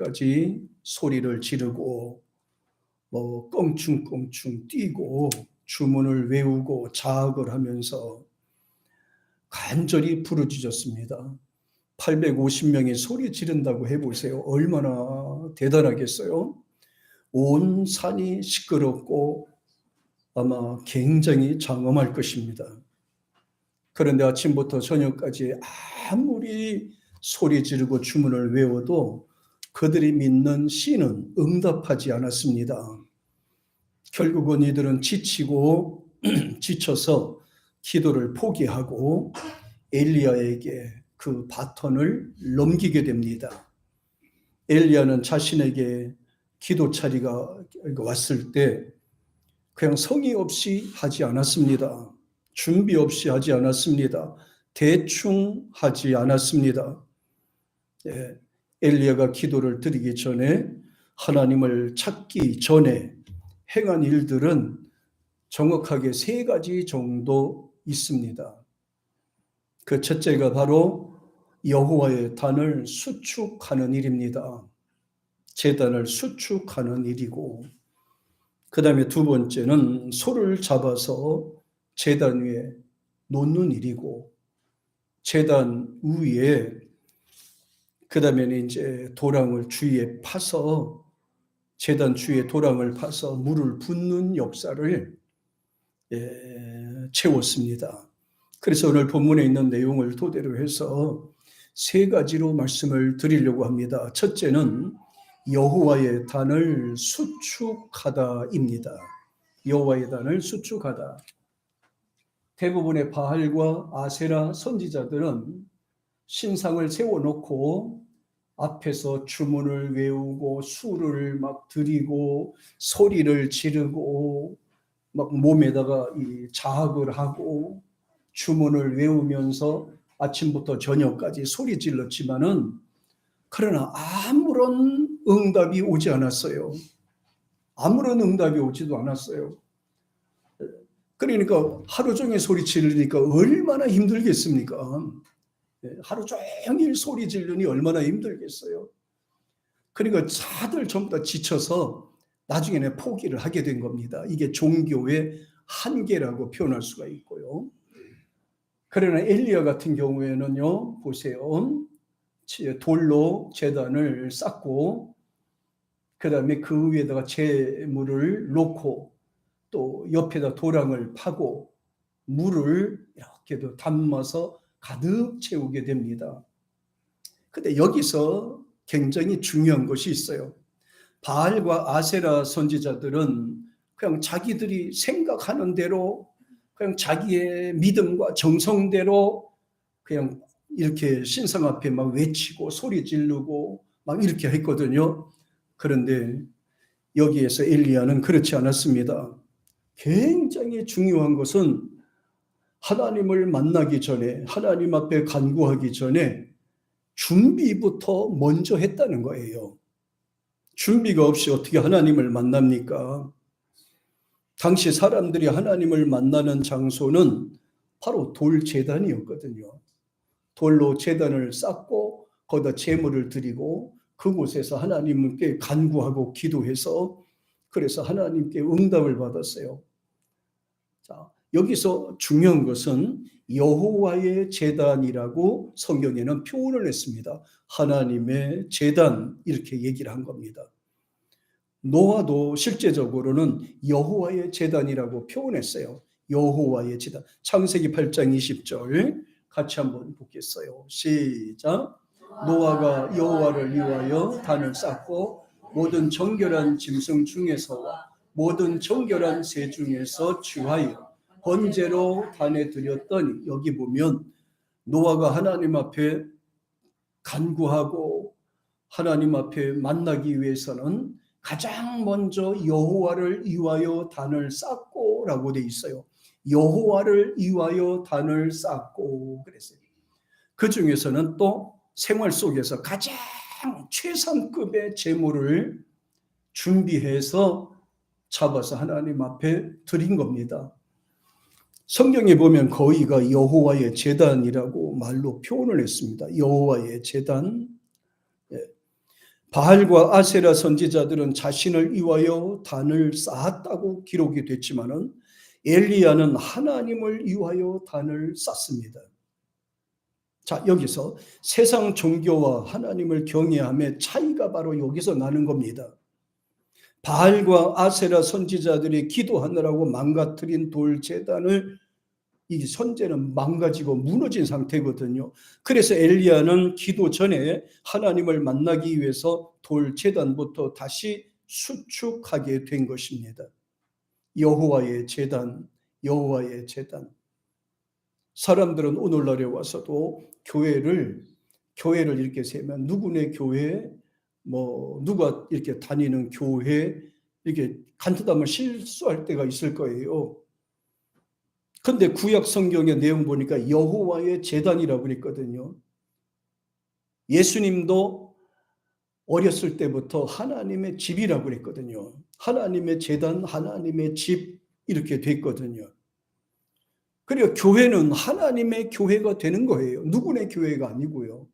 저녁까지 소리를 지르고 껑충껑충 뛰고 주문을 외우고 자학을 하면서 간절히 부르짖었습니다. 850명이 소리 지른다고 해보세요. 얼마나 대단하겠어요? 온 산이 시끄럽고 아마 굉장히 장엄할 것입니다. 그런데 아침부터 저녁까지 아무리 소리 지르고 주문을 외워도 그들이 믿는 신은 응답하지 않았습니다. 결국은 이들은 지치고 지쳐서 기도를 포기하고 엘리야에게 그 바톤을 넘기게 됩니다. 엘리야는 자신에게 기도 차리가 왔을 때 그냥 성의 없이 하지 않았습니다. 준비 없이 하지 않았습니다. 대충 하지 않았습니다. 엘리야가 기도를 드리기 전에 하나님을 찾기 전에 행한 일들은 정확하게 3가지 정도 있습니다. 그 첫째가 바로 여호와의 단을 수축하는 일입니다. 제단을 수축하는 일이고, 그 다음에 2번째는 소를 잡아서 제단 위에 놓는 일이고, 제단 위에 그 다음에는 이제 도랑을 주위에 파서 제단 주위에 도랑을 파서 물을 붓는 역사를 채웠습니다. 그래서 오늘 본문에 있는 내용을 토대로 해서 3가지로 말씀을 드리려고 합니다. 첫째는 여호와의 단을 수축하다입니다. 여호와의 단을 수축하다. 대부분의 바알과 아세라 선지자들은 신상을 세워놓고 앞에서 주문을 외우고 수를 막 드리고 소리를 지르고 막 몸에다가 이 자학을 하고 주문을 외우면서 아침부터 저녁까지 소리 질렀지만은 그러나 아무런 응답이 오지 않았어요. 아무런 응답이 오지도 않았어요. 그러니까 하루 종일 소리 지르니까 얼마나 힘들겠습니까? 하루 종일 소리 지르니 얼마나 힘들겠어요. 그러니까 다들 전부 다 지쳐서 나중에는 포기를 하게 된 겁니다. 이게 종교의 한계라고 표현할 수가 있고요. 그러나 엘리야 같은 경우에는요, 보세요. 돌로 제단을 쌓고 그 다음에 그 위에다가 재물을 놓고 또 옆에다 도랑을 파고 물을 이렇게도 담아서 가득 채우게 됩니다. 근데 여기서 굉장히 중요한 것이 있어요. 바알과 아세라 선지자들은 그냥 자기들이 생각하는 대로 그냥 자기의 믿음과 정성대로 그냥 이렇게 신상 앞에 막 외치고 소리 지르고 막 이렇게 했거든요. 그런데 여기에서 엘리야는 그렇지 않았습니다. 굉장히 중요한 것은 하나님을 만나기 전에, 하나님 앞에 간구하기 전에 준비부터 먼저 했다는 거예요. 준비가 없이 어떻게 하나님을 만납니까? 당시 사람들이 하나님을 만나는 장소는 바로 돌제단이었거든요. 돌로 제단을 쌓고 거기다 제물을 드리고 그곳에서 하나님께 간구하고 기도해서 그래서 하나님께 응답을 받았어요. 자, 여기서 중요한 것은 여호와의 제단이라고 성경에는 표현을 했습니다. 하나님의 제단 이렇게 얘기를 한 겁니다. 노아도 실제적으로는 여호와의 제단이라고 표현했어요. 여호와의 제단. 창세기 8장 20절 같이 한번 보겠어요. 시작. 노아가 여호와를 위하여 단을 쌓고 모든 정결한 짐승 중에서와 모든 정결한 새 중에서 취하여 번제로 단에 드렸더니, 여기 보면 노아가 하나님 앞에 간구하고 하나님 앞에 만나기 위해서는 가장 먼저 여호와를 위하여 단을 쌓고 라고 돼 있어요. 여호와를 위하여 단을 쌓고 그랬어요. 그 중에서는 또 생활 속에서 가장 최상급의 제물을 준비해서 잡아서 하나님 앞에 드린 겁니다. 성경에 보면 거기가 여호와의 제단이라고 말로 표현을 했습니다. 여호와의 제단. 바알과 아세라 선지자들은 자신을 위하여 단을 쌓았다고 기록이 됐지만은 엘리야는 하나님을 위하여 단을 쌓습니다. 자, 여기서 세상 종교와 하나님을 경외함의 차이가 바로 여기서 나는 겁니다. 바알과 아세라 선지자들이 기도하느라고 망가뜨린 돌 제단을 이 선제는 망가지고 무너진 상태거든요. 그래서 엘리야는 기도 전에 하나님을 만나기 위해서 돌 제단부터 다시 수축하게 된 것입니다. 여호와의 제단, 여호와의 제단. 사람들은 오늘날에 와서도 교회를 이렇게 세면 누구네 교회, 누가 이렇게 다니는 교회, 이렇게 간단하면 실수할 때가 있을 거예요. 근데 구약 성경의 내용 보니까 여호와의 제단이라고 그랬거든요. 예수님도 어렸을 때부터 하나님의 집이라고 그랬거든요. 하나님의 제단, 하나님의 집 이렇게 됐거든요. 그리고 교회는 하나님의 교회가 되는 거예요. 누구네 교회가 아니고요.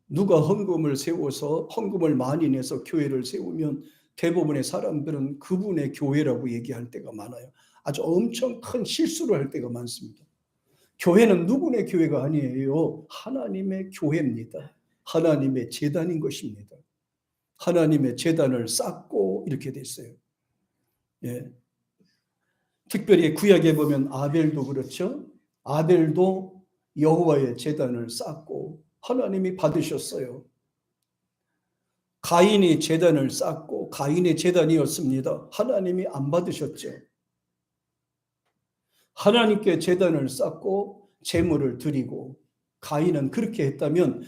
누가 헌금을 세워서 헌금을 많이 내서 교회를 세우면 대부분의 사람들은 그분의 교회라고 얘기할 때가 많아요. 아주 엄청 큰 실수를 할 때가 많습니다. 교회는 누구네 교회가 아니에요. 하나님의 교회입니다. 하나님의 제단인 것입니다. 하나님의 제단을 쌓고 이렇게 됐어요. 예. 특별히 구약에 보면 아벨도 그렇죠. 아벨도 여호와의 제단을 쌓고 하나님이 받으셨어요. 가인이 제단을 쌓고 가인의 제단이었습니다. 하나님이 안 받으셨죠. 하나님께 제단을 쌓고 제물을 드리고 가인은 그렇게 했다면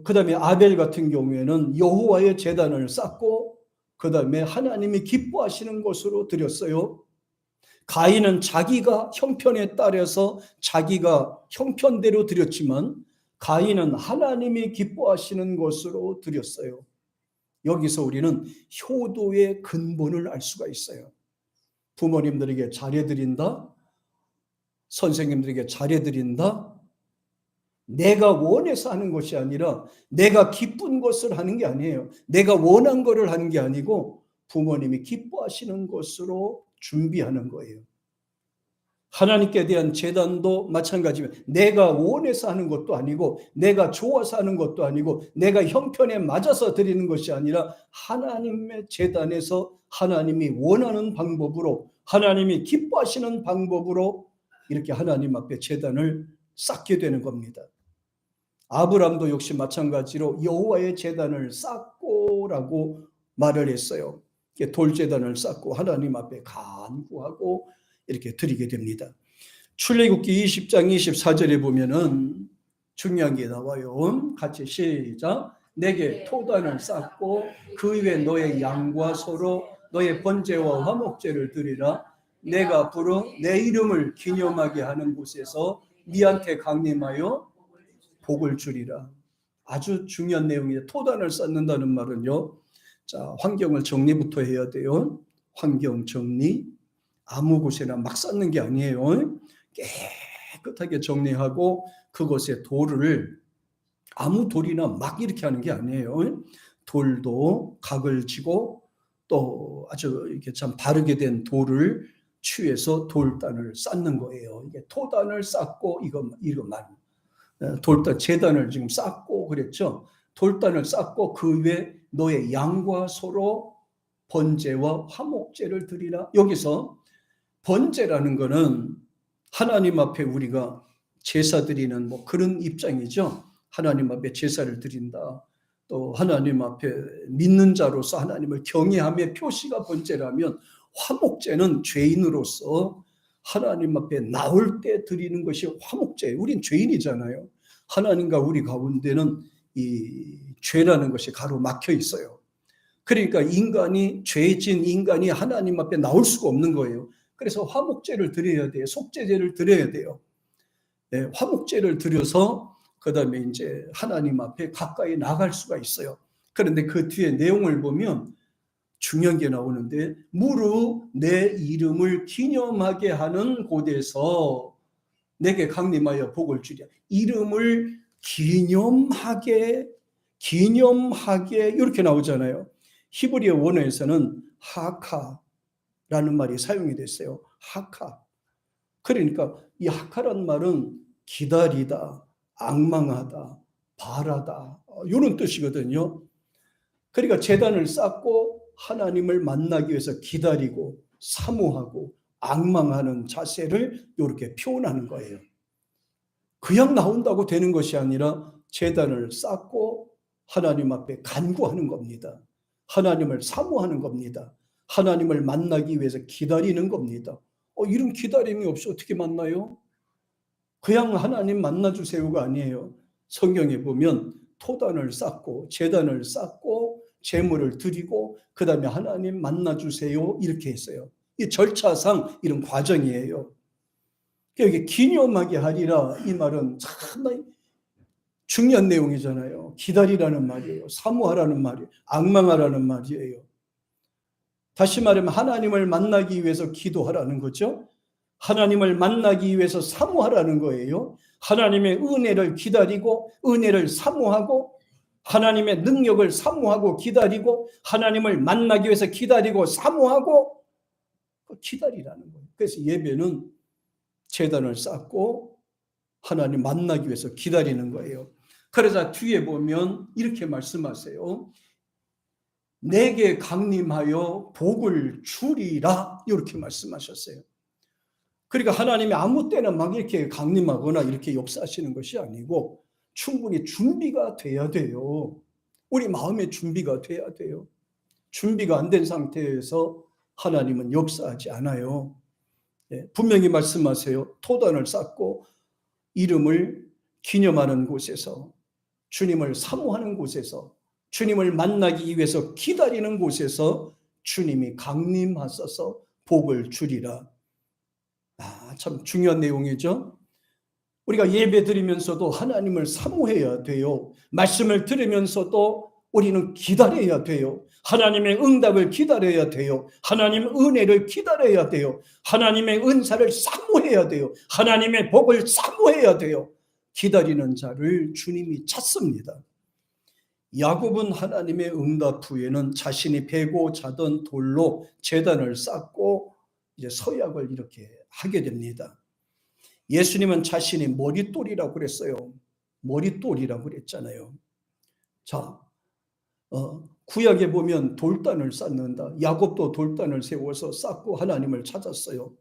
그 다음에 아벨 같은 경우에는 여호와의 제단을 쌓고 그 다음에 하나님이 기뻐하시는 것으로 드렸어요. 가인은 자기가 형편에 따라서 자기가 형편대로 드렸지만 가인은 하나님이 기뻐하시는 것으로 드렸어요. 여기서 우리는 효도의 근본을 알 수가 있어요. 부모님들에게 잘해드린다, 선생님들에게 잘해드린다, 내가 원해서 하는 것이 아니라 내가 기쁜 것을 하는 게 아니에요. 내가 원한 것을 하는 게 아니고 부모님이 기뻐하시는 것으로 준비하는 거예요. 하나님께 대한 제단도 마찬가지예요. 내가 원해서 하는 것도 아니고 내가 좋아서 하는 것도 아니고 내가 형편에 맞아서 드리는 것이 아니라 하나님의 제단에서 하나님이 원하는 방법으로 하나님이 기뻐하시는 방법으로 이렇게 하나님 앞에 제단을 쌓게 되는 겁니다. 아브람도 역시 마찬가지로 여호와의 제단을 쌓고라고 말을 했어요. 돌제단을 쌓고 하나님 앞에 간구하고 이렇게 드리게 됩니다. 출애굽기 20장 24절에 보면은 중요한 게 나와요. 같이 시작. 내게 토단을 쌓고 그 위에 너의 양과 소로 너의 번제와 화목제를 드리라. 내가 부른 내 이름을 기념하게 하는 곳에서 네한테 강림하여 복을 주리라. 아주 중요한 내용이에요. 토단을 쌓는다는 말은요. 자, 환경을 정리부터 해야 돼요. 환경 정리. 아무 곳에나 막 쌓는 게 아니에요. 깨끗하게 정리하고 그곳에 돌을 아무 돌이나 막 이렇게 하는 게 아니에요. 돌도 각을 지고 또 아주 이렇게 참 바르게 된 돌을 취해서 돌단을 쌓는 거예요. 이게 토단을 쌓고 이것만 돌단 제단을 지금 쌓고 그랬죠. 돌단을 쌓고 그 위에 너의 양과 소로 번제와 화목제를 드리라. 여기서 번제라는 거는 하나님 앞에 우리가 제사 드리는 그런 입장이죠. 하나님 앞에 제사를 드린다. 또 하나님 앞에 믿는 자로서 하나님을 경외함의 표시가 번제라면 화목제는 죄인으로서 하나님 앞에 나올 때 드리는 것이 화목제예요. 우린 죄인이잖아요. 하나님과 우리 가운데는 이 죄라는 것이 가로막혀 있어요. 그러니까 죄진 인간이 하나님 앞에 나올 수가 없는 거예요. 그래서 화목제를 드려야 돼요. 속죄제를 드려야 돼요. 네, 화목제를 드려서 그 다음에 이제 하나님 앞에 가까이 나갈 수가 있어요. 그런데 그 뒤에 내용을 보면 중요한 게 나오는데 무릇 내 이름을 기념하게 하는 곳에서 내게 강림하여 복을 주랴. 이름을 기념하게 기념하게 이렇게 나오잖아요. 히브리어 원어에서는 하카라는 말이 사용이 됐어요. 하카. 그러니까 이 하카란 말은 기다리다, 앙망하다, 바라다 이런 뜻이거든요. 그러니까 제단을 쌓고 하나님을 만나기 위해서 기다리고 사모하고 앙망하는 자세를 이렇게 표현하는 거예요. 그냥 나온다고 되는 것이 아니라 제단을 쌓고 하나님 앞에 간구하는 겁니다. 하나님을 사모하는 겁니다. 하나님을 만나기 위해서 기다리는 겁니다. 이런 기다림이 없이 어떻게 만나요? 그냥 하나님 만나주세요가 아니에요. 성경에 보면 토단을 쌓고 제단을 쌓고 제물을 드리고 그 다음에 하나님 만나주세요 이렇게 했어요. 이 절차상 이런 과정이에요. 여기 기념하게 하리라 이 말은 상당히 중요한 내용이잖아요. 기다리라는 말이에요. 사모하라는 말이에요. 앙망하라는 말이에요. 다시 말하면 하나님을 만나기 위해서 기도하라는 거죠. 하나님을 만나기 위해서 사모하라는 거예요. 하나님의 은혜를 기다리고 은혜를 사모하고 하나님의 능력을 사모하고 기다리고 하나님을 만나기 위해서 기다리고 사모하고 기다리라는 거예요. 그래서 예배는 제단을 쌓고 하나님 만나기 위해서 기다리는 거예요. 그러자 뒤에 보면 이렇게 말씀하세요. 내게 강림하여 복을 주리라 이렇게 말씀하셨어요. 그러니까 하나님이 아무 때나 막 이렇게 강림하거나 이렇게 역사하시는 것이 아니고 충분히 준비가 돼야 돼요. 우리 마음의 준비가 돼야 돼요. 준비가 안 된 상태에서 하나님은 역사하지 않아요. 분명히 말씀하세요. 토단을 쌓고 이름을 기념하는 곳에서 주님을 사모하는 곳에서 주님을 만나기 위해서 기다리는 곳에서 주님이 강림하셔서 복을 주리라. 참 중요한 내용이죠. 우리가 예배 드리면서도 하나님을 사모해야 돼요. 말씀을 들으면서도 우리는 기다려야 돼요. 하나님의 응답을 기다려야 돼요. 하나님의 은혜를 기다려야 돼요. 하나님의 은사를 사모해야 돼요. 하나님의 복을 사모해야 돼요. 기다리는 자를 주님이 찾습니다. 야곱은 하나님의 응답 후에는 자신이 베고 자던 돌로 제단을 쌓고 이제 서약을 이렇게 하게 됩니다. 예수님은 자신이 머릿돌이라고 그랬어요. 머릿돌이라고 그랬잖아요. 자, 구약에 보면 돌단을 쌓는다. 야곱도 돌단을 세워서 쌓고 하나님을 찾았어요.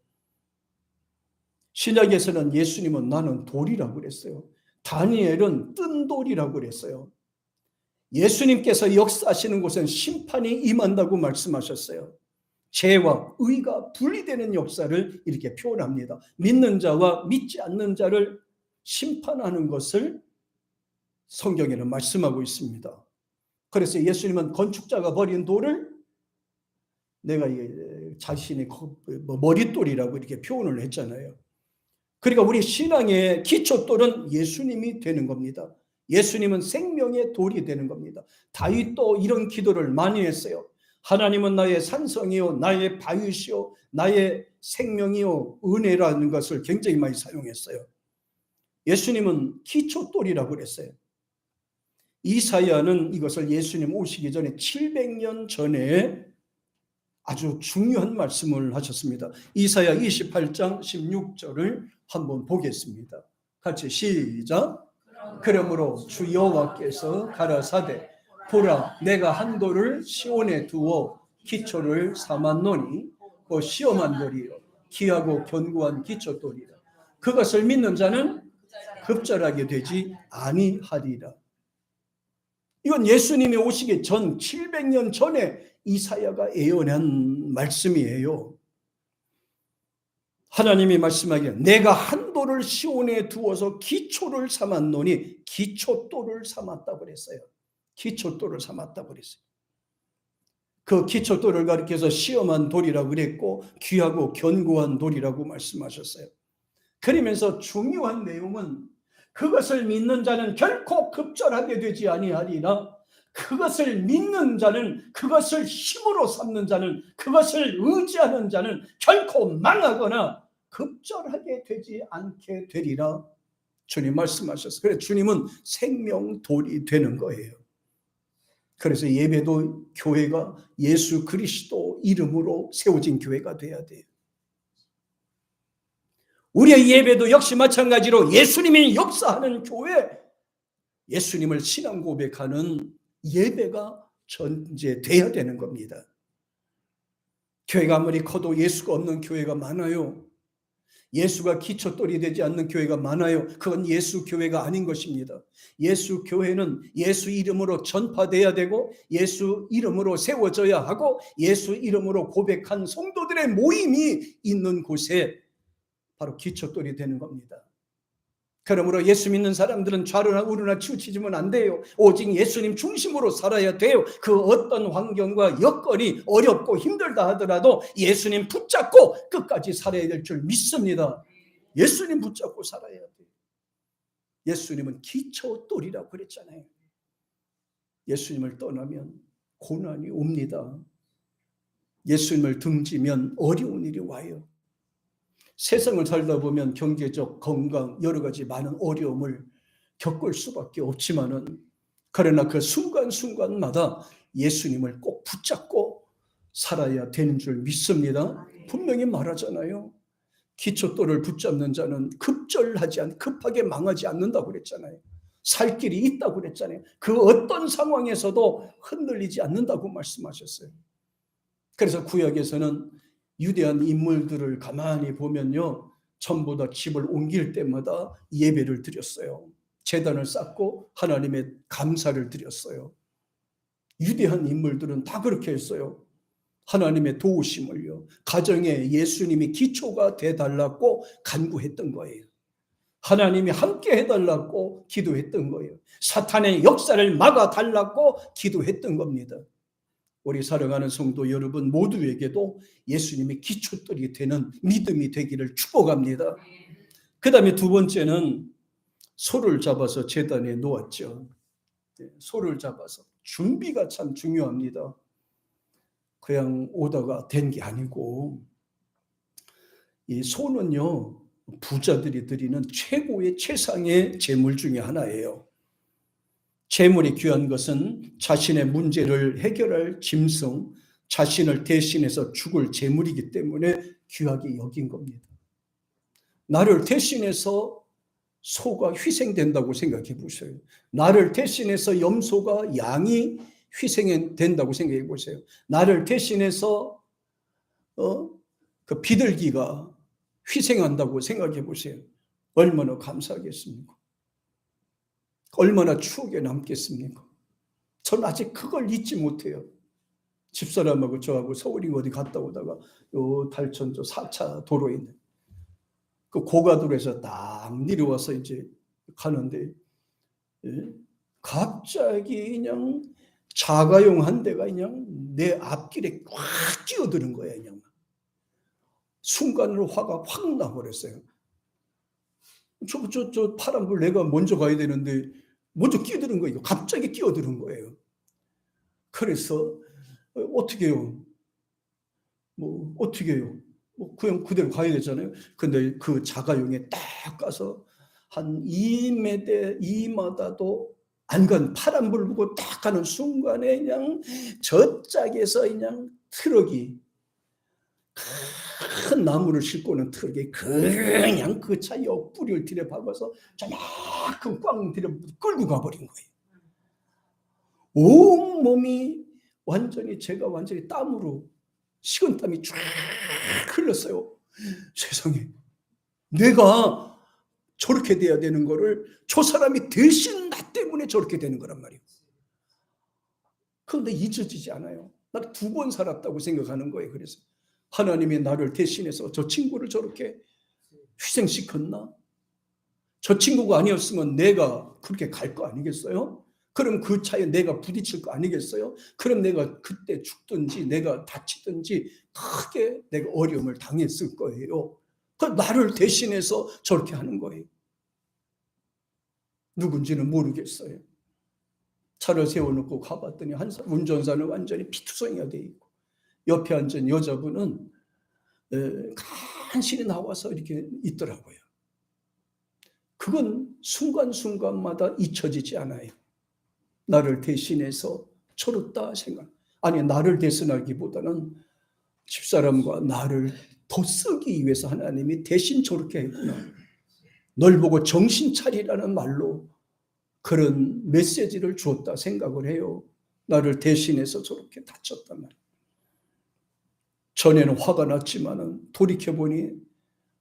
신약에서는 예수님은 나는 돌이라고 그랬어요. 다니엘은 뜬 돌이라고 그랬어요. 예수님께서 역사하시는 곳은 심판이 임한다고 말씀하셨어요. 죄와 의가 분리되는 역사를 이렇게 표현합니다. 믿는 자와 믿지 않는 자를 심판하는 것을 성경에는 말씀하고 있습니다. 그래서 예수님은 건축자가 버린 돌을 내가 자신의 머릿돌이라고 이렇게 표현을 했잖아요. 그러니까 우리 신앙의 기초돌은 예수님이 되는 겁니다. 예수님은 생명의 돌이 되는 겁니다. 다윗도 이런 기도를 많이 했어요. 하나님은 나의 산성이요 나의 바위시요 나의 생명이요 은혜라는 것을 굉장히 많이 사용했어요. 예수님은 기초돌이라고 그랬어요. 이사야는 이것을 예수님 오시기 전에 700년 전에 아주 중요한 말씀을 하셨습니다. 이사야 28장 16절을 한번 보겠습니다. 같이 시작. 그러므로 주 여호와께서 가라사대 보라 내가 한 돌을 시온에 두어 기초를 삼았노니 그 시험한 돌이요 귀하고 견고한 기초돌이라. 그것을 믿는 자는 급절하게 되지 아니하리라. 이건 예수님이 오시기 전 700년 전에 이사야가 예언한 말씀이에요. 하나님이 말씀하기에 내가 한 돌을 시온에 두어서 기초를 삼았노니 기초돌을 삼았다고 그랬어요. 기초돌을 삼았다고 그랬어요. 그 기초돌을 가리켜서 시험한 돌이라고 그랬고 귀하고 견고한 돌이라고 말씀하셨어요. 그러면서 중요한 내용은 그것을 믿는 자는 결코 급절하게 되지 아니하리라. 그것을 믿는 자는, 그것을 힘으로 삼는 자는, 그것을 의지하는 자는 결코 망하거나 급절하게 되지 않게 되리라. 주님 말씀하셨어요. 그래서 주님은 생명돌이 되는 거예요. 그래서 예배도 교회가 예수 그리스도 이름으로 세워진 교회가 돼야 돼요. 우리의 예배도 역시 마찬가지로 예수님이 역사하는 교회, 예수님을 신앙 고백하는 예배가 전제돼야 되는 겁니다. 교회가 아무리 커도 예수가 없는 교회가 많아요. 예수가 기초돌이 되지 않는 교회가 많아요. 그건 예수 교회가 아닌 것입니다. 예수 교회는 예수 이름으로 전파돼야 되고 예수 이름으로 세워져야 하고 예수 이름으로 고백한 성도들의 모임이 있는 곳에 바로 기초돌이 되는 겁니다. 그러므로 예수 믿는 사람들은 좌로나 우로나 치우치지면 안 돼요. 오직 예수님 중심으로 살아야 돼요. 그 어떤 환경과 여건이 어렵고 힘들다 하더라도 예수님 붙잡고 끝까지 살아야 될 줄 믿습니다. 예수님 붙잡고 살아야 돼요. 예수님은 기초돌이라고 그랬잖아요. 예수님을 떠나면 고난이 옵니다. 예수님을 등지면 어려운 일이 와요. 세상을 살다 보면 경제적, 건강, 여러 가지 많은 어려움을 겪을 수밖에 없지만은, 그러나 그 순간순간마다 예수님을 꼭 붙잡고 살아야 되는 줄 믿습니다. 분명히 말하잖아요. 기초돌을 붙잡는 자는 급하게 망하지 않는다고 그랬잖아요. 살 길이 있다고 그랬잖아요. 그 어떤 상황에서도 흔들리지 않는다고 말씀하셨어요. 그래서 구약에서는 유대한 인물들을 가만히 보면요, 전부 다 집을 옮길 때마다 예배를 드렸어요. 제단을 쌓고 하나님의 감사를 드렸어요. 유대한 인물들은 다 그렇게 했어요. 하나님의 도우심을요, 가정에 예수님이 기초가 되달라고 간구했던 거예요. 하나님이 함께 해달라고 기도했던 거예요. 사탄의 역사를 막아달라고 기도했던 겁니다. 우리 사랑하는 성도 여러분 모두에게도 예수님의 기초돌이 되는 믿음이 되기를 축복합니다. 그 다음에 두 번째는 소를 잡아서 제단에 놓았죠. 소를 잡아서. 준비가 참 중요합니다. 그냥 오다가 된 게 아니고, 이 소는요, 부자들이 드리는 최고의 최상의 재물 중에 하나예요. 재물이 귀한 것은 자신의 문제를 해결할 짐승, 자신을 대신해서 죽을 재물이기 때문에 귀하게 여긴 겁니다. 나를 대신해서 소가 희생된다고 생각해 보세요. 나를 대신해서 염소가, 양이 희생된다고 생각해 보세요. 나를 대신해서 그 비둘기가 희생한다고 생각해 보세요. 얼마나 감사하겠습니까? 얼마나 추억에 남겠습니까? 저는 아직 그걸 잊지 못해요. 집사람하고 저하고 서울이 어디 갔다 오다가 요 달천 저 4차 도로에 있는 그 고가도로에서 딱 내려와서 이제 가는데, 갑자기 그냥 자가용 한 대가 그냥 내 앞길에 확 끼어드는 거예요. 그냥 순간으로 화가 확 나버렸어요. 저 파란불 내가 먼저 가야 되는데 먼저 끼어드는 거예요. 갑자기 끼어드는 거예요. 그래서 어떻게 해요? 어떻게 해요? 그냥 그대로 가야 되잖아요. 근데 그 자가용에 딱 가서 한 2마다도 안 간 파란불 보고 딱 가는 순간에 그냥 저짝에서 그냥 트럭이, 큰 나무를 싣고 오는 트럭이 그냥 그 차 옆구리를 들여박아서 저만큼 꽝 들여 끌고 가버린 거예요. 온 몸이 제가 완전히 땀으로 식은땀이 쫙 흘렀어요. 세상에, 내가 저렇게 돼야 되는 거를 저 사람이 대신 나 때문에 저렇게 되는 거란 말이에요. 그런데 잊혀지지 않아요. 나 2번 살았다고 생각하는 거예요. 그래서 하나님이 나를 대신해서 저 친구를 저렇게 희생시켰나? 저 친구가 아니었으면 내가 그렇게 갈 거 아니겠어요? 그럼 그 차에 내가 부딪힐 거 아니겠어요? 그럼 내가 그때 죽든지 내가 다치든지 크게 내가 어려움을 당했을 거예요. 그 나를 대신해서 저렇게 하는 거예요. 누군지는 모르겠어요. 차를 세워놓고 가봤더니 운전사는 완전히 피투성이가 돼 있고, 옆에 앉은 여자분은 간신히 나와서 이렇게 있더라고요. 그건 순간순간마다 잊혀지지 않아요. 나를 대신해서 저렇다 생각. 아니, 나를 대신하기보다는 집사람과 나를 더 쓰기 위해서 하나님이 대신 저렇게 했구나. 널 보고 정신 차리라는 말로 그런 메시지를 주었다 생각을 해요. 나를 대신해서 저렇게 다쳤단 말이에요. 전에는 화가 났지만은 돌이켜보니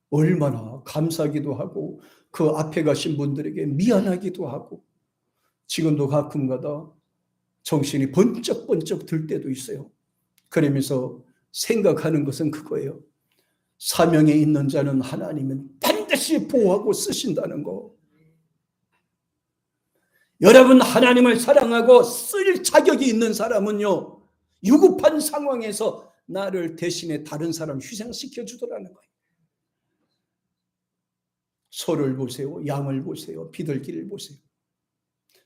얼마나 감사하기도 하고 그 앞에 가신 분들에게 미안하기도 하고 지금도 가끔가다 정신이 번쩍번쩍 들 때도 있어요. 그러면서 생각하는 것은 그거예요. 사명에 있는 자는 하나님은 반드시 보호하고 쓰신다는 거. 여러분, 하나님을 사랑하고 쓸 자격이 있는 사람은요, 유급한 상황에서 나를 대신해 다른 사람 희생시켜 주더라는 거예요. 소를 보세요. 양을 보세요. 비둘기를 보세요.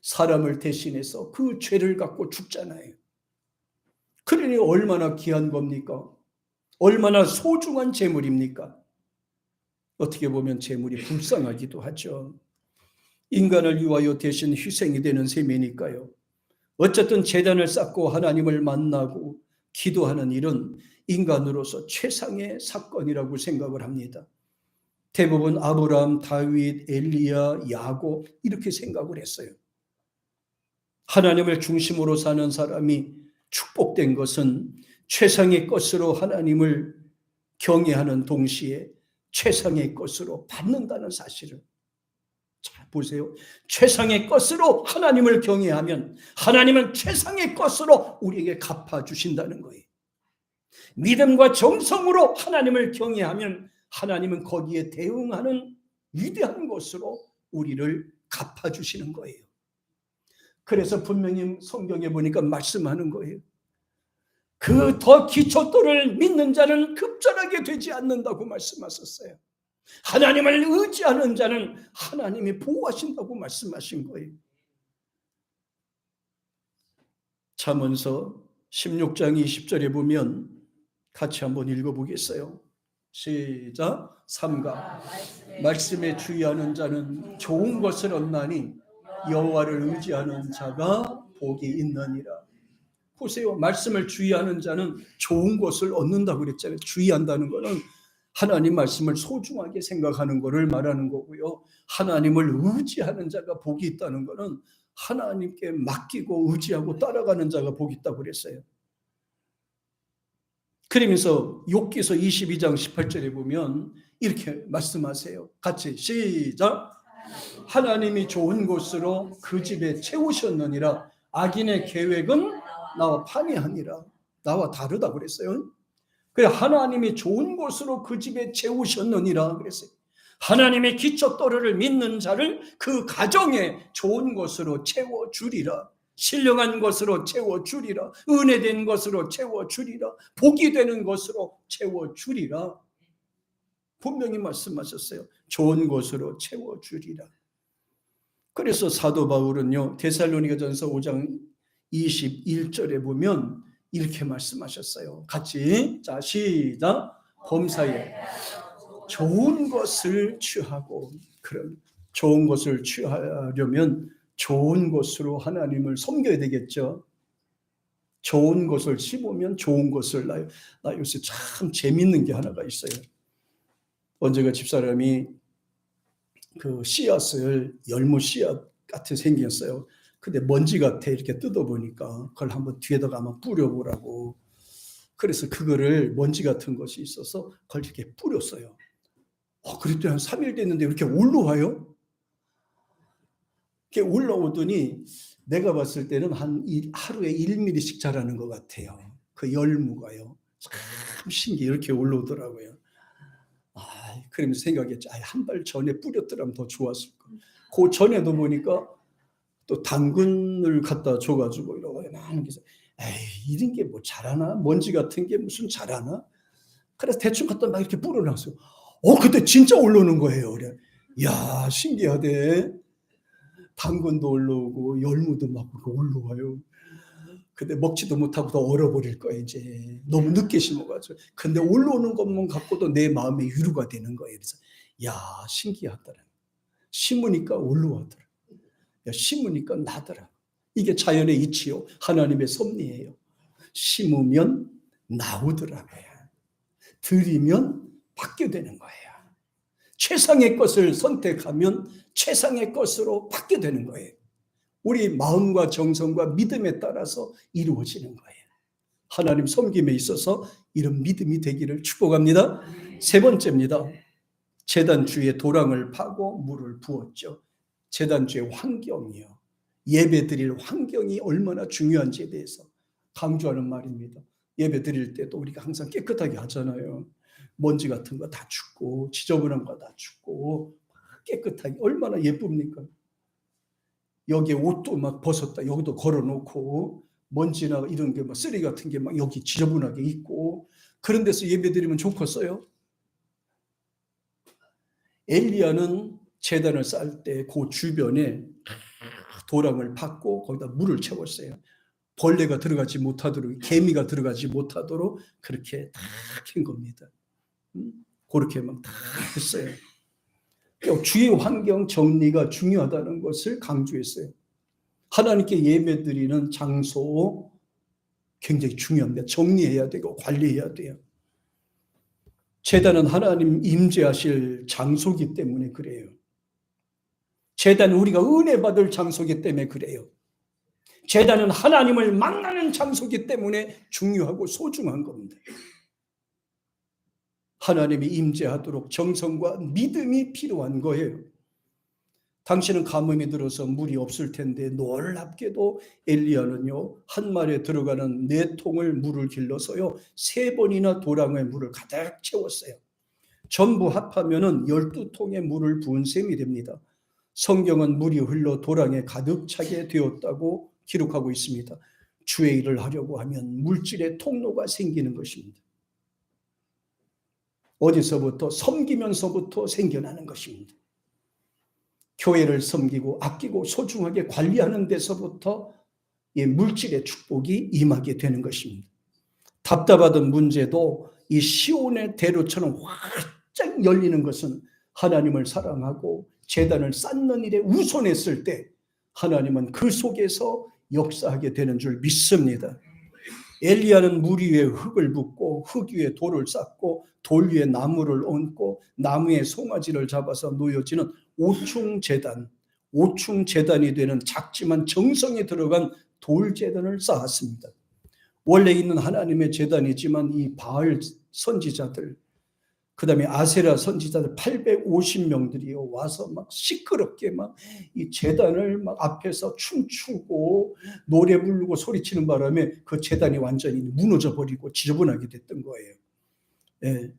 사람을 대신해서 그 죄를 갖고 죽잖아요. 그러니 얼마나 귀한 겁니까? 얼마나 소중한 재물입니까? 어떻게 보면 재물이 불쌍하기도 하죠. 인간을 위하여 대신 희생이 되는 셈이니까요. 어쨌든 제단을 쌓고 하나님을 만나고 기도하는 일은 인간으로서 최상의 사건이라고 생각을 합니다. 대부분 아브라함, 다윗, 엘리야, 야곱 이렇게 생각을 했어요. 하나님을 중심으로 사는 사람이 축복된 것은 최상의 것으로 하나님을 경외하는 동시에 최상의 것으로 받는다는 사실을. 자, 보세요. 최상의 것으로 하나님을 경외하면 하나님은 최상의 것으로 우리에게 갚아주신다는 거예요. 믿음과 정성으로 하나님을 경외하면 하나님은 거기에 대응하는 위대한 것으로 우리를 갚아주시는 거예요. 그래서 분명히 성경에 보니까 말씀하는 거예요. 그 더 기초도를 믿는 자는 급전하게 되지 않는다고 말씀하셨어요. 하나님을 의지하는 자는 하나님이 보호하신다고 말씀하신 거예요. 잠언서 16장 20절에 보면 같이 한번 읽어보겠어요. 시작. 삼가 말씀에 주의하는 자는 좋은 것을 얻나니 여호와를 의지하는 자가 복이 있느니라. 보세요. 말씀을 주의하는 자는 좋은 것을 얻는다고 그랬잖아요. 주의한다는 것은 하나님 말씀을 소중하게 생각하는 것을 말하는 거고요. 하나님을 의지하는 자가 복이 있다는 것은 하나님께 맡기고 의지하고 따라가는 자가 복이 있다고 그랬어요. 그러면서 욥기서 22장 18절에 보면 이렇게 말씀하세요. 같이 시작. 하나님이 좋은 곳으로 그 집에 채우셨느니라. 악인의 계획은 나와 판이하니라. 나와 다르다 그랬어요. 그래, 하나님이 좋은 곳으로 그 집에 채우셨느니라 그랬어요. 하나님의 기초도를 믿는 자를 그 가정에 좋은 것으로 채워주리라. 신령한 것으로 채워주리라. 은혜된 것으로 채워주리라. 복이 되는 것으로 채워주리라. 분명히 말씀하셨어요. 좋은 것으로 채워주리라. 그래서 사도 바울은요, 데살로니가전서 5장 21절에 보면 이렇게 말씀하셨어요. 같이, 자, 시작. 범사에 좋은 것을 취하고, 그럼 좋은 것을 취하려면 좋은 것으로 하나님을 섬겨야 되겠죠. 좋은 것을 씹으면 좋은 것을 나요. 나 요새 참 재밌는 게 하나가 있어요. 언제가 집사람이 그 씨앗을 열무 씨앗 같이 생겼어요. 근데 먼지 같아 이렇게 뜯어보니까 그걸 한번 뒤에다가 한번 뿌려보라고. 그래서 그거를 먼지 같은 것이 있어서 그걸 이렇게 뿌렸어요. 그랬더니 한 3일 됐는데 이렇게 올라와요. 이렇게 올라오더니 내가 봤을 때는 하루에 1mm씩 자라는 것 같아요. 그 열무가요. 참 신기해. 이렇게 올라오더라고요. 그러면서 생각했죠. 한 달 전에 뿌렸더라면 더 좋았을 거. 그 전에도 보니까 또 당근을 갖다 줘가지고 이러고 많은 게 이런 게 뭐 자라나? 먼지 같은 게 무슨 자라나? 그래서 대충 갖다 막 이렇게 뿌려놨어요. 그때 진짜 올라오는 거예요. 그래. 야, 신기하대. 당근도 올라오고 열무도 막 올라와요. 근데 먹지도 못하고 더 얼어버릴 거야 이제. 너무 늦게 심어가지고. 근데 올라오는 것만 갖고도 내 마음에 위로가 되는 거예요. 그래서 야, 신기하더라. 심으니까 올라오더라. 야, 심으니까 나더라. 이게 자연의 이치요, 하나님의 섭리예요. 심으면 나오더라고요. 들이면 받게 되는 거예요. 최상의 것을 선택하면 최상의 것으로 받게 되는 거예요. 우리 마음과 정성과 믿음에 따라서 이루어지는 거예요. 하나님 섬김에 있어서 이런 믿음이 되기를 축복합니다. 세 번째입니다. 제단 주에 도랑을 파고 물을 부었죠. 제단 주의 환경이요, 예배 드릴 환경이 얼마나 중요한지에 대해서 강조하는 말입니다. 예배 드릴 때도 우리가 항상 깨끗하게 하잖아요. 먼지 같은 거 다 줍고 지저분한 거 다 줍고 깨끗하게, 얼마나 예쁩니까? 여기에 옷도 막 벗었다 여기도 걸어놓고 먼지나 이런 게 막 쓰레기 같은 게 막 여기 지저분하게 있고, 그런 데서 예배드리면 좋겠어요? 엘리야는 제단을 쌓을 때 그 주변에 도랑을 팠고 거기다 물을 채웠어요. 벌레가 들어가지 못하도록, 개미가 들어가지 못하도록 그렇게 다 캔 겁니다. 그렇게 막 다 했어요. 주의 환경 정리가 중요하다는 것을 강조했어요. 하나님께 예배드리는 장소 굉장히 중요합니다. 정리해야 되고 관리해야 돼요. 제단은 하나님 임재하실 장소이기 때문에 그래요. 제단은 우리가 은혜 받을 장소이기 때문에 그래요. 제단은 하나님을 만나는 장소이기 때문에 중요하고 소중한 겁니다. 하나님이 임재하도록 정성과 믿음이 필요한 거예요. 당신은 가뭄이 들어서 물이 없을 텐데 놀랍게도 엘리야는요, 한 말에 들어가는 4통을 물을 길러서요 3번이나 도랑에 물을 가득 채웠어요. 전부 합하면은 12통의 물을 부은 셈이 됩니다. 성경은 물이 흘러 도랑에 가득 차게 되었다고 기록하고 있습니다. 주의 일을 하려고 하면 물질의 통로가 생기는 것입니다. 어디서부터? 섬기면서부터 생겨나는 것입니다. 교회를 섬기고 아끼고 소중하게 관리하는 데서부터 물질의 축복이 임하게 되는 것입니다. 답답하던 문제도 이 시온의 대로처럼 활짝 열리는 것은 하나님을 사랑하고 제단을 쌓는 일에 우선했을 때 하나님은 그 속에서 역사하게 되는 줄 믿습니다. 엘리야는 물 위에 흙을 붓고 흙 위에 돌을 쌓고 돌 위에 나무를 얹고 나무에 송아지를 잡아서 놓여지는 5충 제단, 5충 제단이 되는 작지만 정성이 들어간 돌 제단을 쌓았습니다. 원래 있는 하나님의 제단이지만 이 바알 선지자들, 그 다음에 아세라 선지자들 850명들이요 와서 막 시끄럽게 막 이 제단을 막 앞에서 춤추고 노래 부르고 소리치는 바람에 그 제단이 완전히 무너져 버리고 지저분하게 됐던 거예요. 예.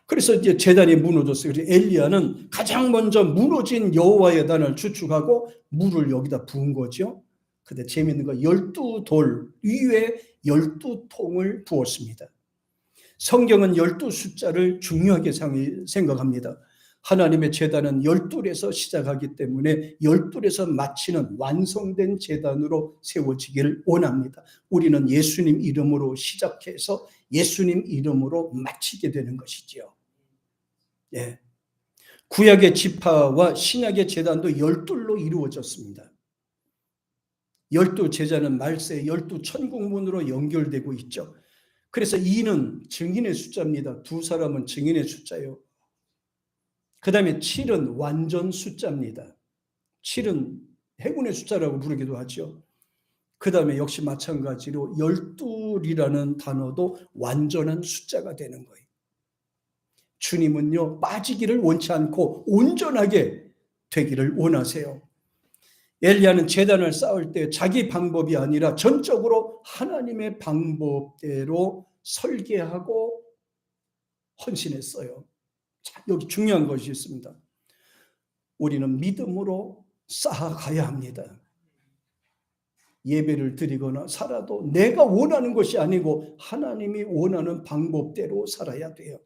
그래서 이제 제단이 무너졌어요. 그래서 엘리야는 가장 먼저 무너진 여호와의 단을 추축하고 물을 여기다 부은 거죠. 근데 재미있는 거 12돌 위에 12통을 부었습니다. 성경은 12 숫자를 중요하게 생각합니다. 하나님의 제단은 12에서 시작하기 때문에 12에서 마치는 완성된 제단으로 세워지기를 원합니다. 우리는 예수님 이름으로 시작해서 예수님 이름으로 마치게 되는 것이지요. 예. 구약의 지파와 신약의 제단도 12로 이루어졌습니다. 12 제자는 말세 12 천국문으로 연결되고 있죠. 그래서 2는 증인의 숫자입니다. 2 사람은 증인의 숫자예요. 그 다음에 7은 완전 숫자입니다. 7은 행운의 숫자라고 부르기도 하죠. 그 다음에 역시 마찬가지로 12이라는 단어도 완전한 숫자가 되는 거예요. 주님은요, 빠지기를 원치 않고 온전하게 되기를 원하세요. 엘리야는 제단을 쌓을 때 자기 방법이 아니라 전적으로 하나님의 방법대로 설계하고 헌신했어요. 자, 여기 중요한 것이 있습니다. 우리는 믿음으로 쌓아가야 합니다. 예배를 드리거나 살아도 내가 원하는 것이 아니고 하나님이 원하는 방법대로 살아야 돼요.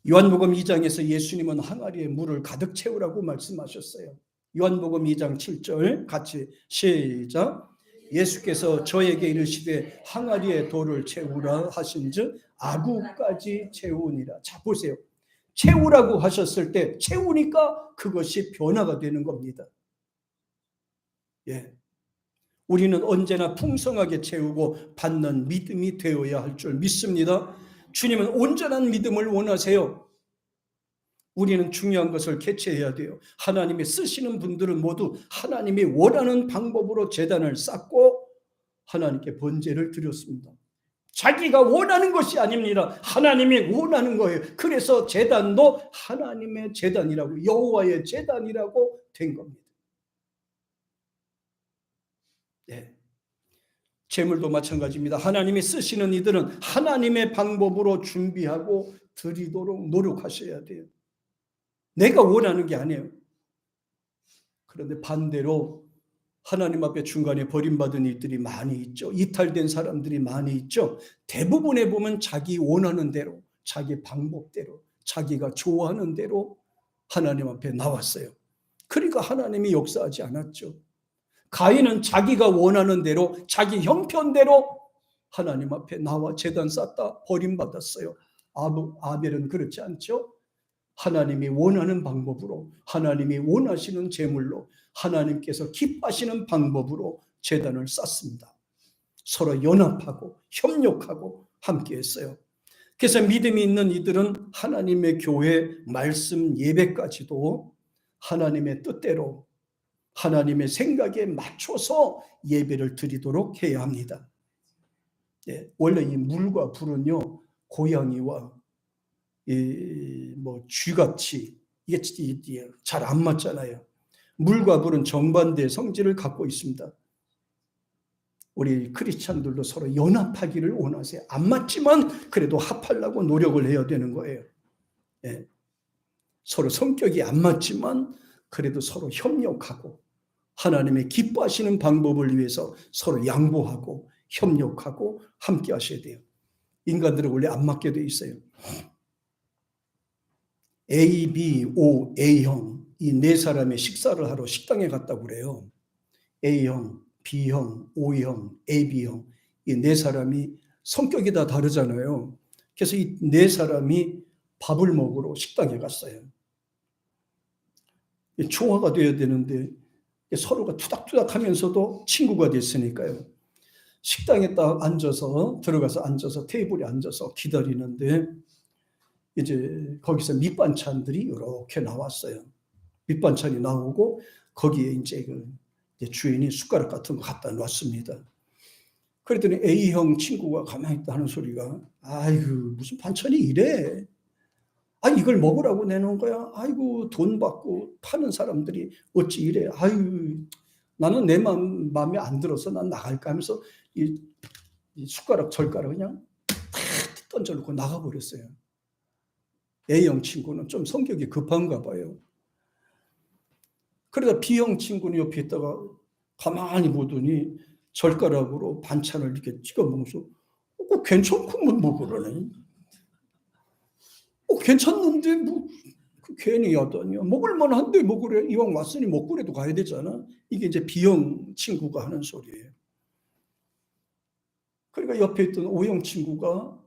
요한복음 2장에서 예수님은 항아리에 물을 가득 채우라고 말씀하셨어요. 요한복음 2장 7절 같이 시작. 예수께서 저에게 이르시되 항아리에 돌을 채우라 하신즉 아구까지 채우니라. 자 보세요. 채우라고 하셨을 때 채우니까 그것이 변화가 되는 겁니다. 예. 우리는 언제나 풍성하게 채우고 받는 믿음이 되어야 할 줄 믿습니다. 주님은 온전한 믿음을 원하세요. 우리는 중요한 것을 캐치해야 돼요. 하나님이 쓰시는 분들은 모두 하나님이 원하는 방법으로 제단을 쌓고 하나님께 번제를 드렸습니다. 자기가 원하는 것이 아닙니다. 하나님이 원하는 거예요. 그래서 제단도 하나님의 제단이라고, 여호와의 제단이라고 된 겁니다. 네. 제물도 마찬가지입니다. 하나님이 쓰시는 이들은 하나님의 방법으로 준비하고 드리도록 노력하셔야 돼요. 내가 원하는 게 아니에요. 그런데 반대로 하나님 앞에 중간에 버림받은 이들이 많이 있죠. 이탈된 사람들이 많이 있죠. 대부분에 보면 자기 원하는 대로, 자기 방법대로, 자기가 좋아하는 대로 하나님 앞에 나왔어요. 그러니까 하나님이 역사하지 않았죠. 가인은 자기가 원하는 대로, 자기 형편대로 하나님 앞에 나와 제단 쌓다 버림받았어요. 아벨은 그렇지 않죠. 하나님이 원하는 방법으로, 하나님이 원하시는 제물로, 하나님께서 기뻐하시는 방법으로 제단을 쌓습니다. 서로 연합하고 협력하고 함께했어요. 그래서 믿음이 있는 이들은 하나님의 교회, 말씀, 예배까지도 하나님의 뜻대로, 하나님의 생각에 맞춰서 예배를 드리도록 해야 합니다. 네, 원래 이 물과 불은요, 고양이와 쥐같이 이게 잘 안 맞잖아요. 물과 불은 정반대의 성질을 갖고 있습니다. 우리 크리스찬들도 서로 연합하기를 원하세요. 안 맞지만 그래도 합하려고 노력을 해야 되는 거예요. 네. 서로 성격이 안 맞지만 그래도 서로 협력하고 하나님의 기뻐하시는 방법을 위해서 서로 양보하고 협력하고 함께 하셔야 돼요. 인간들은 원래 안 맞게 돼 있어요. A, B, O, A형 이 네 사람의 식사를 하러 식당에 갔다고 그래요. A형, B형, O형, AB형 이 네 사람이 성격이 다 다르잖아요. 그래서 이 네 사람이 밥을 먹으러 식당에 갔어요. 조화가 돼야 되는데 서로가 투닥투닥 하면서도 친구가 됐으니까요. 식당에 딱 들어가서 앉아서 테이블에 앉아서 기다리는데 이제 거기서 밑반찬들이 이렇게 나왔어요. 밑반찬이 나오고 거기에 이제 주인이 숟가락 같은 거 갖다 놨습니다. 그랬더니 A형 친구가 가만히 있다 하는 소리가, 아이고 무슨 반찬이 이래? 아, 이걸 먹으라고 내놓은 거야? 아이고 돈 받고 파는 사람들이 어찌 이래? 아유 나는 내 마음에 안 들어서 난 나갈까 하면서 이 숟가락 젓가락 그냥 탁 던져놓고 나가버렸어요. A형 친구는 좀 성격이 급한가 봐요. 그러다 B형 친구는 옆에 있다가 가만히 보더니 젓가락으로 반찬을 이렇게 찍어 먹으면서 괜찮구만 먹으라네. 괜찮는데 뭐 괜히 하더니 먹을만 한데 먹으래. 이왕 왔으니 먹으래도 가야 되잖아. 이게 이제 B형 친구가 하는 소리예요. 그러니까 옆에 있던 O형 친구가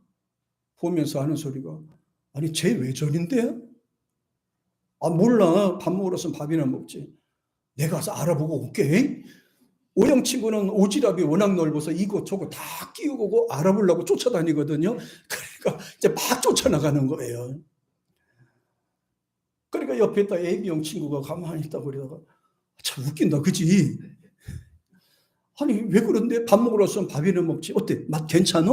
보면서 하는 소리가, 아니 쟤 왜 저린데? 아 몰라. 밥 먹으러 왔으면 밥이나 먹지. 내가 가서 알아보고 올게. O형 친구는 오지랖이 워낙 넓어서 이것저것 다 끼우고 알아보려고 쫓아다니거든요. 그러니까 이제 막 쫓아나가는 거예요. 그러니까 옆에 있다 AB형 친구가 가만히 있다 그러다가, 참 웃긴다 그지? 아니 왜 그런데? 밥 먹으러 왔으면 밥이나 먹지. 어때? 맛 괜찮아?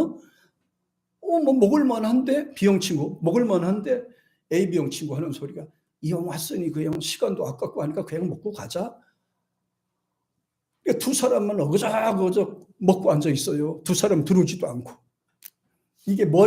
뭐 먹을만한데? B형 친구 먹을만한데? AB형 친구 하는 소리가, 이 형 왔으니 그 형 시간도 아깝고 하니까 그냥 먹고 가자. 두 사람만 어그저그저 먹고 앉아 있어요. 두 사람 들어오지도 않고. 이게 뭐